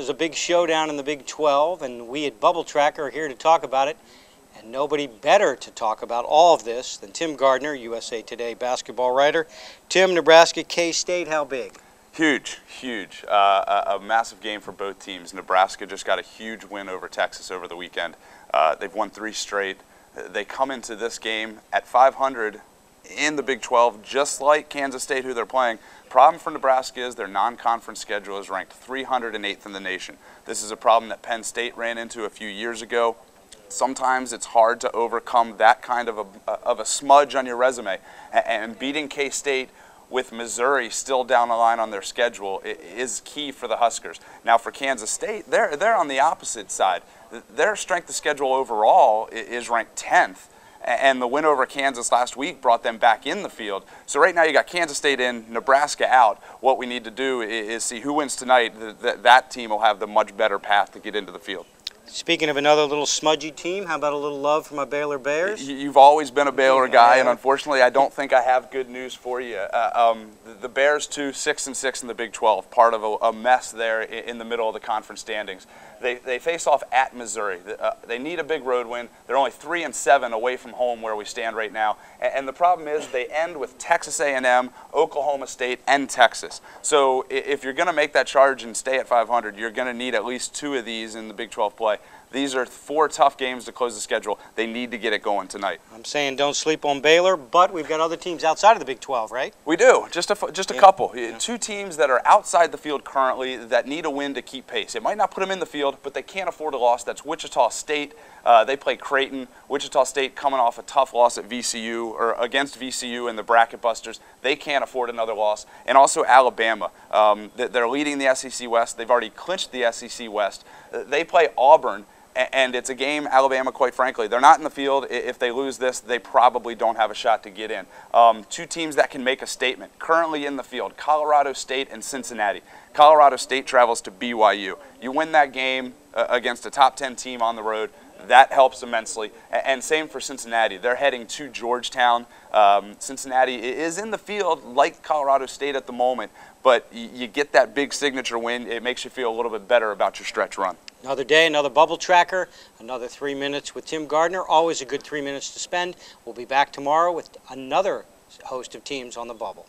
was a big showdown in the Big 12, and we at Bubble Tracker are here to talk about it. And nobody better to talk about all of this than Tim Gardner, USA Today basketball writer. Tim, Nebraska, K-State, how big? Huge, huge. A massive game for both teams. Nebraska just got a huge win over Texas over the weekend. They've won 3 straight. They come into this game at 500 in the Big 12, just like Kansas State, who they're playing. Problem for Nebraska is their non-conference schedule is ranked 308th in the nation. This is a problem that Penn State ran into a few years ago. Sometimes it's hard to overcome that kind of a smudge on your resume. And beating K-State with Missouri still down the line on their schedule is key for the Huskers. Now for Kansas State, they're on the opposite side. Their strength of schedule overall is ranked 10th. And the win over Kansas last week brought them back in the field. So right now you got Kansas State in, Nebraska out. What we need to do is see who wins tonight. That team will have the much better path to get into the field. Speaking of another little smudgy team, how about a little love for my Baylor Bears? You've always been a Baylor guy, and unfortunately I don't think I have good news for you. The Bears, too, 6-6 in the Big 12, part of a mess there in the middle of the conference standings. They face off at Missouri. They need a big road win. They're only 3-7 away from home where we stand right now. And the problem is they end with Texas A&M, Oklahoma State, and Texas. So if you're going to make that charge and stay at 500, you're going to need at least 2 of these in the Big 12 play. These are 4 tough games to close the schedule. They need to get it going tonight. I'm saying don't sleep on Baylor, but we've got other teams outside of the Big 12, right? We do. Just a couple. Yeah. 2 teams that are outside the field currently that need a win to keep pace. It might not put them in the field, but they can't afford a loss. That's Wichita State. They play Creighton. Wichita State coming off a tough loss at VCU, or against VCU in the Bracket Busters. They can't afford another loss. And also Alabama. They're leading the SEC West. They've already clinched the SEC West. They play Auburn. And it's a game, Alabama, quite frankly, they're not in the field. If they lose this, they probably don't have a shot to get in. 2 teams that can make a statement currently in the field, Colorado State and Cincinnati. Colorado State travels to BYU. You win that game against a top 10 team on the road, that helps immensely. And same for Cincinnati. They're heading to Georgetown. Cincinnati is in the field like Colorado State at the moment, but you get that big signature win. It makes you feel a little bit better about your stretch run. Another day, another Bubble Tracker, another 3 minutes with Tim Gardner. Always a good 3 minutes to spend. We'll be back tomorrow with another host of teams on the Bubble.